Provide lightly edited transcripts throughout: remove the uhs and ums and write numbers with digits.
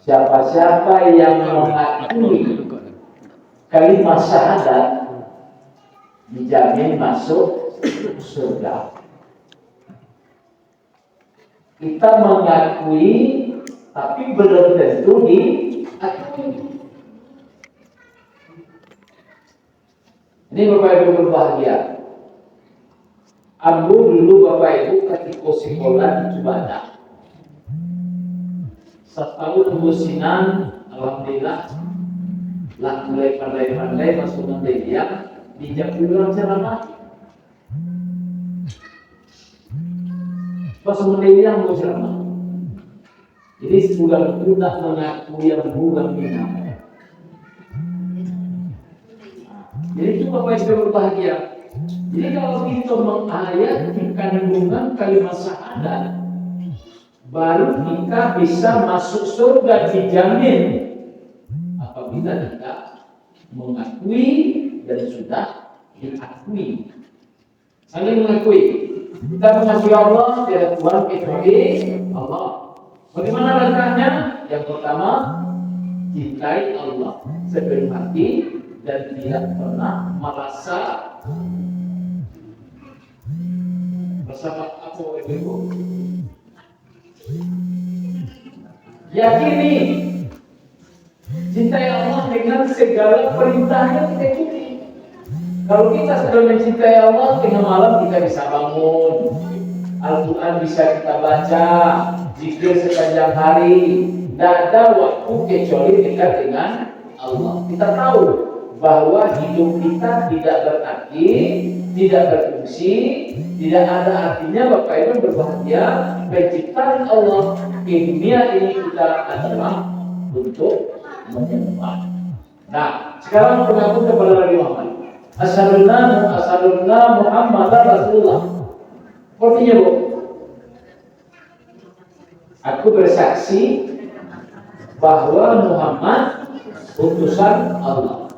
Siapa-siapa yang mengakui kalimat syahadat dijamin masuk surga. Kita mengakui tapi belum tentu diakui. Ini Bapak Ibu berbahagia. Ambu dulu Bapak Ibu ketika sekolah di Cibadak. Setahun musinan, alhamdulillah, lah mulai pandai-pandai masuk media di Jakarta ceramah. Masuk media mau ceramah. Jadi sebulan itu tak mengakui yang bukan minat. Jadi itu Bapak Ibu berbahagia. Jadi kalau kita mengayat kandungan kalimat syahadat, baru kita bisa masuk surga dijamin apabila kita mengakui dan sudah diakui. Saling mengakui. Kita mengakui Allah, tidak Tuhan kecuali Allah. Bagaimana langkahnya? Yang pertama, cintai Allah sepenuh hati dan tidak pernah merasa apa itu. Yakini cintai Allah dengan segala perintahnya kita ikuti. Kalau kita sudah mencintai Allah, tengah malam kita bisa bangun, Al-Quran bisa kita baca, zikir sepanjang hari. Tidak ada waktu kecuali dekat dengan Allah. Kita tahu bahwa hidup kita tidak berarti, tidak berfungsi, tidak ada artinya Bapak Ibu berbahagia. Penciptaan Allah di dunia ini kita adalah untuk menyembah. Nah, sekarang pengaku kepada Nabi Muhammad. Asyhadunna Muhammadar Rasulullah. Artinya Bu, aku bersaksi bahwa Muhammad utusan Allah.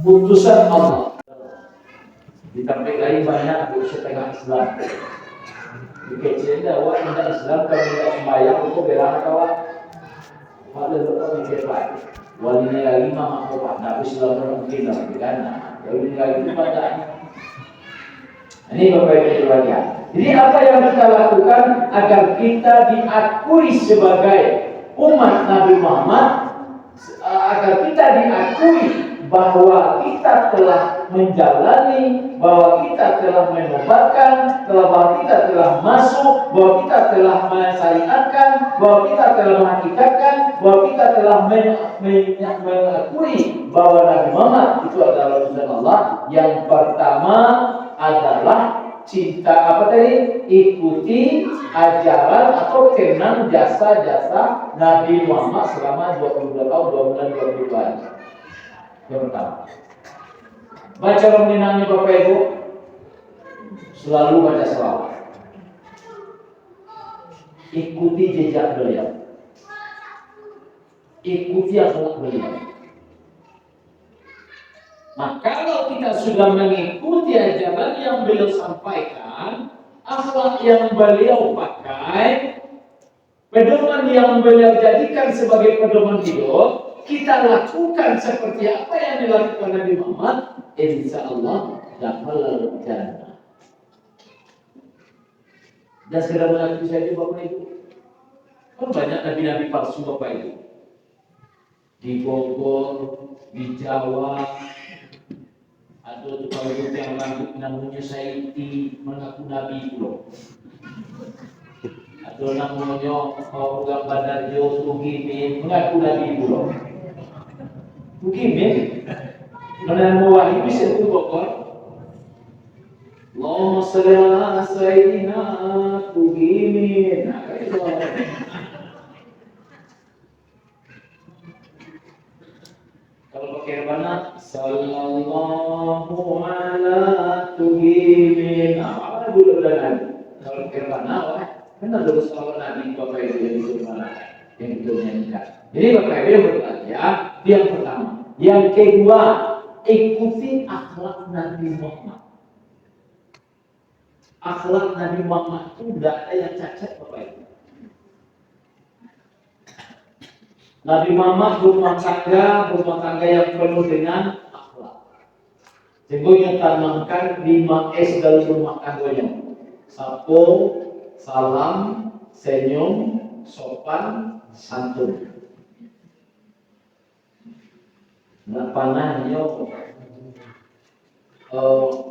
Utusan Allah. Di tempat lain banyak setengah Islam. Di kecil dakwah tidak Islam kalau tidak sembahyang untuk bela kawan. Pada betul mikir lagi. Walinya lagi mama kopak. Tapi Islam mungkin lah, kan? Kalau ini lagi itu pada. Ini Bapak Ibu bahagia. Jadi apa yang kita lakukan agar kita diakui sebagai umat Nabi Muhammad, agar kita diakui bahwa kita telah menjalani, bahwa kita telah menobatkan, bahwa kita telah masuk, bahwa kita telah mensyariatkan, bahwa kita telah menghakikatkan, bahwa kita telah mengakui bahwa Nabi Muhammad itu adalah utusan Allah. Yang pertama adalah cinta ikuti ajaran atau kenang jasa-jasa Nabi Muhammad selama 22 tahun 2 bulan 2 bulan. Yang pertama, baca nominalnya Bapak Ibu, selalu baca selawat. Ikuti jejak beliau, ikuti akhlak beliau. Nah, kalau kita sudah mengikuti ajaran yang beliau sampaikan, akhlak yang beliau pakai, pedoman yang beliau jadikan sebagai pedoman hidup, kita lakukan seperti apa yang dilakukan Nabi Muhammad, insya Allah dakhalal jannah. Dan sekedar mengakui saja Bapak Ibu, kan banyak nabi-nabi palsu Bapak Ibu di Bogor, di Jawa. Ada tukang rambut yang rambut namanya Saiti mengaku Nabi loh. Ada namanya Program Badarjo Tugimin mengaku Nabi loh. Tugimin menerima wahyu bisa itu Bogor. Allahumma shalli ala Sayyidina Tugimin. Nah, itu. Kalau pakai mana? Sallallahu ala tuhimin. Apa dulu dengan kalau pakai mana? Kan ada bersama Nabi Bapak Ibu yang itu mana? Yang itu nyanyikan. Jadi Bapak Ibu yang bertanya, yang pertama. Yang kedua, ikuti akhlak Nabi Muhammad. Akhlak Nabi Muhammad itu tidak ada yang cacat Bapak Ibu. Nabi Muhammad berumah tangga yang penuh dengan akhlak. Sehingga tanamkan 5S dalam rumah tangganya. Sapo, salam, senyum, sopan, santun. Nak panahnya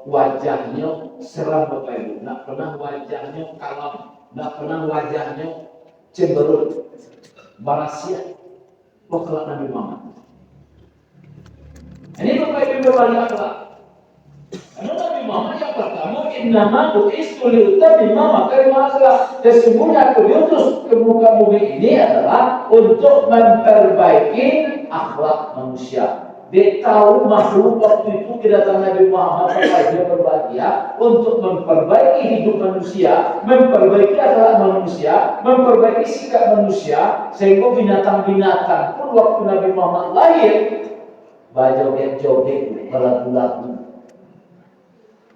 wajahnya seram Bapak Ibu. Nak pernah wajahnya kalem, nak pernah wajahnya cemberut, barasia. Wakil Nabi Muhammad. Ini Bapak Ibu berbalik akhlak. Karena Nabi Muhammad yang pertama, innama bu'istu liutammima makarimah akhlak. Sesungguhnya aku diutus ke muka bumi ini adalah untuk memperbaiki akhlak manusia. Dia tahu makhluk waktu itu kedatangan Nabi Muhammad dia berbahagia untuk memperbaiki hidup manusia, memperbaiki akhlak manusia, memperbaiki sikap manusia, sehingga binatang-binatang pun waktu Nabi Muhammad lahir joget-joget, berlagu-lagu.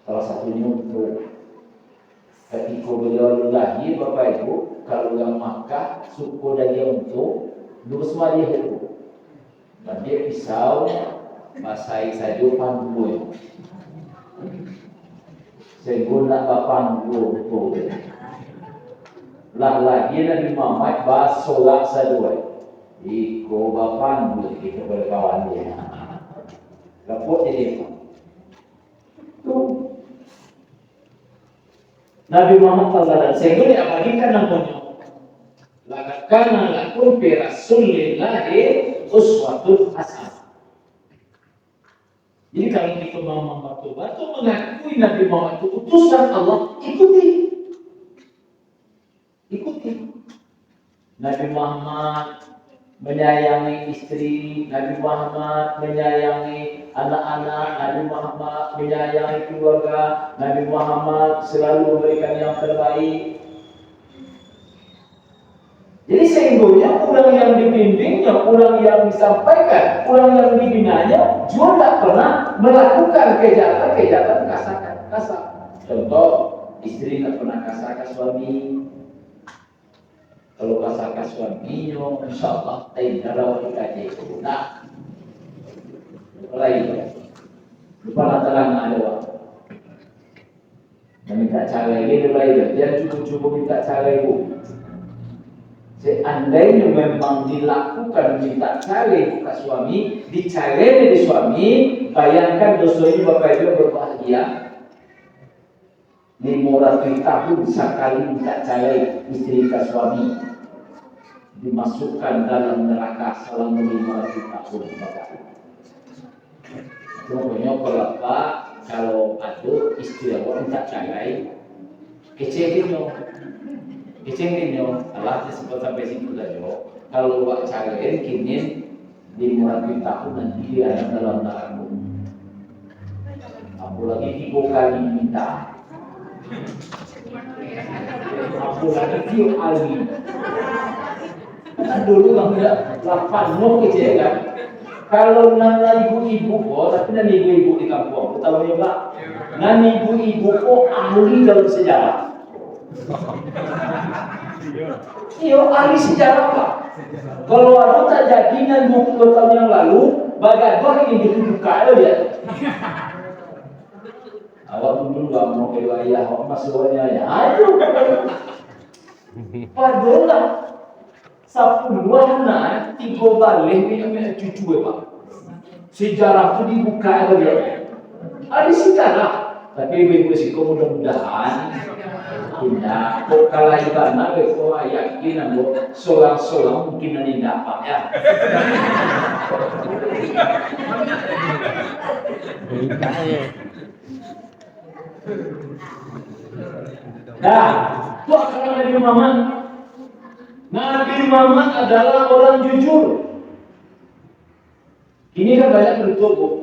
Salah satunya untuk ketika beliau lahir Bapak Ibu, kalau yang Makkah suku dia untuk lurus dia itu. Dan dia pisau masai saja panggul. Seguna panggul tu. Lah lagi Nabi Muhammad basolak sadua. Iko bapanggul kita berkawan dia. Kapot jadi tu. Nabi Muhammad SAW sehingga diabadikan namanya. Laqad kana lakum fi rasulillahi uswatun hasanah. Jadi kalau kita mau membantu mengakui Nabi Muhammad itu utusan Allah, ikuti. Nabi Muhammad menyayangi istri, Nabi Muhammad menyayangi anak-anak, Nabi Muhammad menyayangi keluarga, Nabi Muhammad selalu memberikan yang terbaik. Jadi sehingga orang yang dibimbingnya, orang yang disampaikan, orang yang dibinanya juga tidak pernah melakukan kejahatan kasar. Contoh, istri tidak pernah kasar ke suami. Kalau kasar ke suaminya, insya Allah tidak ada wanita itu. Nah, lain. Lupa lantaran ada waktu. Minta cara ini lain. Dia cukup minta cara itu. Seandainya memang dilakukan minta cari ke suami, dicari di suami, bayangkan dosa ini Bapak Ibu berbahagia. 500 tahun sekali minta cari istri ke suami, dimasukkan dalam neraka selama 500 tahun Bapak Ibu. Contohnya kalau ada istri awak minta cari, kecengnya Allah disebut sampai situ saja. Kalau buat cariin kini 500 tahun nanti dia ada dalam neraka. Apalagi 3 kali minta. Apalagi dia alwi. Kan dulu enggak 8 no kecil kan. Kalau nana ibu-ibu tapi nana ibu-ibu di kampung, tahu ya Pak? Nana ibu-ibu ahli dalam sejarah. Iya, ahli sejarah Pak. Kalau ada tak jadinya 20 tahun yang lalu, bagaimana yang dibuka dia? Awak dulu nggak mau ke ayah, awak masuknya ya. Aduh, padahal sapuluhana 3 balik punya cucu Pak. Sejarah itu dibuka dia. Ahli sejarah. Tapi ibu-ibu sih mudah-mudahan tidak, kalau ibadah betul yakin ambo solang mungkin nanti dapat ya. Nah, itu akan Nabi Muhammad. Nabi Muhammad adalah orang jujur. Ini kan banyak bertubuh.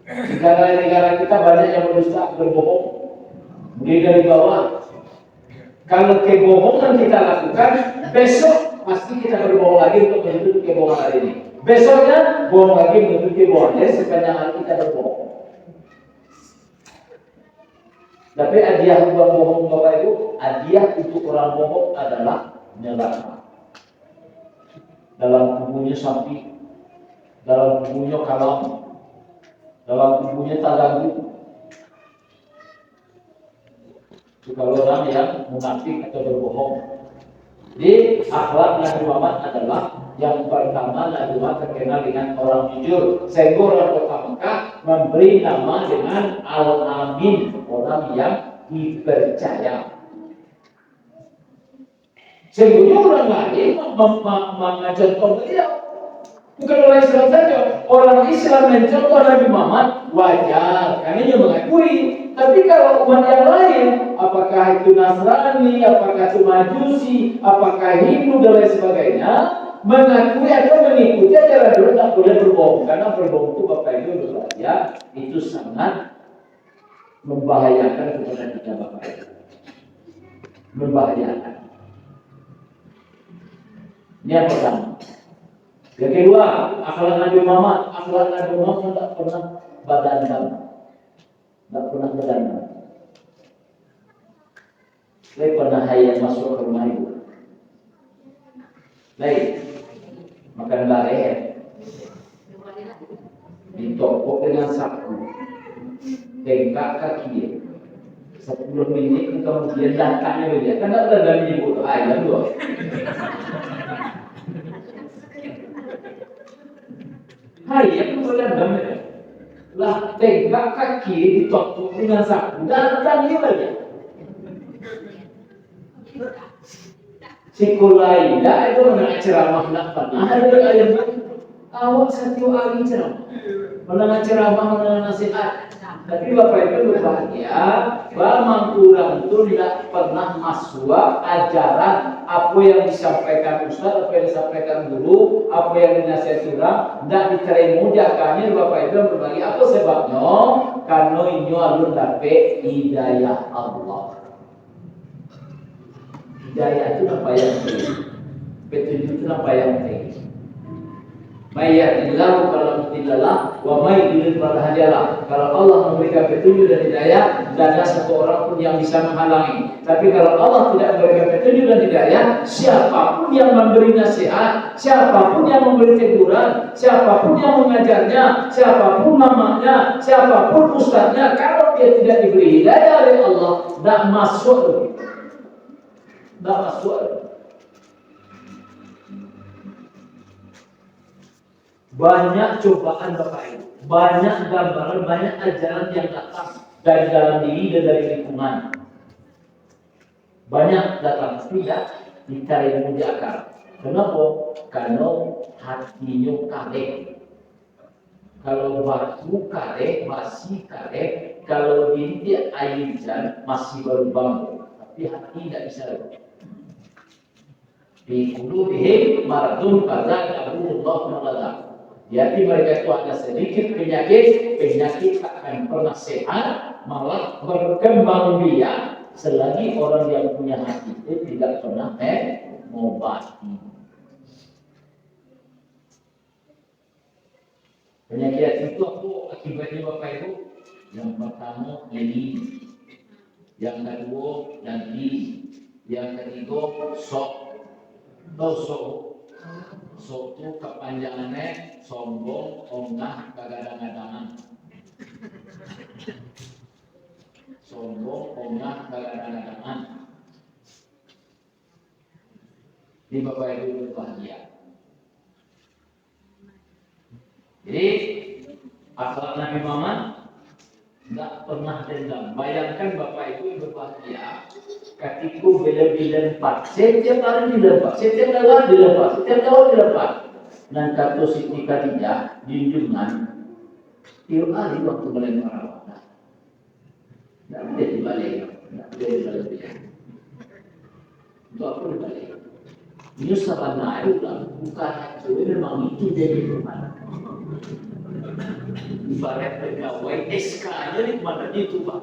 Negara-negara kita banyak yang berdusta, berbohong. Mulai dari bawah. Kalau kebohongan kita lakukan, besok pasti kita berbohong lagi untuk menutup kebohongan hari ini. Besoknya bohong lagi menutup kebohongan. Jadi sepanjang hari kita berbohong. Tapi hadiah buat bohong Bapak Ibu, hadiah untuk orang bohong adalah neraka. dalam tubuhnya sapi, dalam tubuhnya kalam, dalam tubuhnya tagagu. Itu kalau orang yang munafik atau berbohong. Jadi akhlak Nabi Muhammad adalah yang pertama Nabi Muhammad terkenal dengan orang jujur. Sehingga orang kota Mekah memberi nama dengan Al-Amin, orang yang dipercaya. Sehingga orang lain mencontoh beliau. Bukan orang Islam saja. Orang Islam mencontoh Nabi Muhammad wajar, karena dia mengakui. Tapi kalau umat yang lain, apakah itu Nasrani, apakah itu Majusi, apakah Hindu dan lain sebagainya, mengakui atau mengikuti ajaran dulu, tak boleh berbohong. Karena berbohong itu Bapak Ibu ya, itu sangat membahayakan kepada kita Bapak Ibu. Membahayakan. Ini yang pertama. Yang kedua, akhlak Nabi Muhammad. Akhlak Nabi Muhammad tidak pernah badandam. Tidak pernah badandam. Saya pernah hayang masuk ke rumah ibu. Baik, makan bareng. Ditokok dengan sapu. Tengkak kaki dia. 10 menit kemudian datangnya dia. Karena ada dari ibu ayam dua. Hai, yang berendam ya. Lah tengkak kaki ditokok dengan sapu. Datangnya dia. Sekolah tidak itu mendengar ceramah nak pernah ada ayam awak satu hari ceramah mendengar ceramah mendengar nasihat. Tapi Bapak Ibu berbahagia bahwa kurang itu tidak pernah masuk ajaran apa yang disampaikan Ustaz, apa yang disampaikan guru, apa yang dinasihati orang tidak diterima jakarnya. Bapak Ibu berbahagia apa sebabnya? Karena ini alun dapat hidayah Allah. Hidayah itu apa yang penting? Petunjuk itu apa yang penting? Mayyatillahu kalau mutilalah, wa mayyidil hadialah. Kalau Allah memberikan petunjuk dan hidayah, tidak ada satu orang pun yang bisa menghalangi. Tapi kalau Allah tidak memberikan petunjuk dan hidayah, siapapun yang memberi nasihat, siapapun yang memberi teguran, siapapun yang mengajarnya, siapapun namanya, siapapun ustaznya, kalau dia tidak diberi hidayah oleh Allah, tidak masuk. Tidak masuk. Banyak cobaan Bapak Ibu, banyak gambaran, banyak ajaran yang datang dari dalam diri dan dari lingkungan. Banyak datang, tidak diterima di akal. Kenapa? Karena hatinya karek. Kalau batu karek, masih karek. Kalau dia air hujan, masih baru bangun. Tapi hati tidak bisa. Di qulubihim maradun fazada Allah maghada. Di hati mereka itu ada sedikit penyakit akan pernah sehat, malah berkembang biak selagi orang yang punya hati itu tidak pernah mengobati. Penyakit itu apa akibatnya Bapak Ibu? Yang pertama leni, yang kedua nanti, yang ketiga sok. Sok itu kepanjangannya sombong, ongkah, kagadang-gadangan. Sombong, ongkah, kagadang-gadangan. Ini Bapak Ibu berbahagia. Jadi akhlak Nabi Muhammad tidak pernah dendam. Bayangkan Bapak Ibu berbahagia ketika bila-bila dilempar, setiap hari dilempar, setiap lewat dilempar, setiap lewat dilempar. Dan kata Siti Khadijah junjungan tiap hari waktu melempar awak. Tidak boleh dibalik, tidak boleh dibalik. Untuk apa dibalik? Ini sabana itu bukan itu, memang itu jadi kemana. Ibarat pegawai SK-nya di mana itu Pak.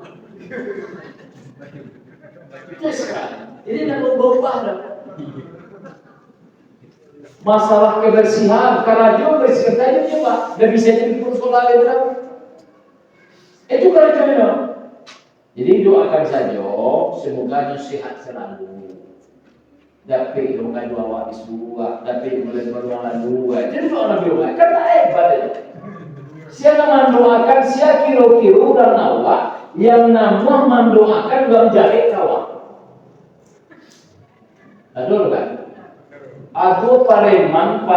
Itu sekarang, ini tidak berubah dah. Masalah kebersihan, kerajo bersihkan saja Pak, tidak bisa jadi persoalan itu. Itu kerajonya. Jadi doakan saja, semoga sehat selalu. Dapet dong kan dua wabis dua, dapet mulai berdoa dua. Jadi kalau Nabi Muhammad kan tak hebat itu. Siapa mendoakan siapa kira-kira dan awak yang nama mendoakan dalam jahit kawan. Aduh kan? Aku pareman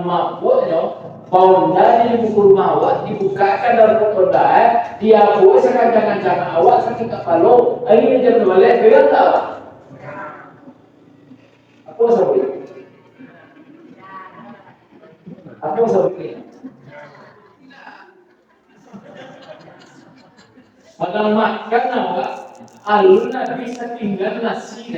mabuknya dari buku rumah awak dibukakan dalam perkodaan dia boleh sekarang jangan awak sakit kepala ini jam balik bilang tak awak apa sebut pada makan awak aluna bisa tinggal nasi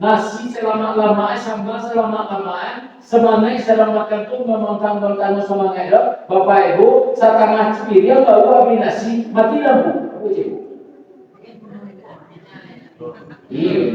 nasi selama-lama sambal selama-lama semangat selamatkan tu memang tanggal semangat dah Bapak Ibu setengah cipir bawa habis nasi mati lampu apa je iya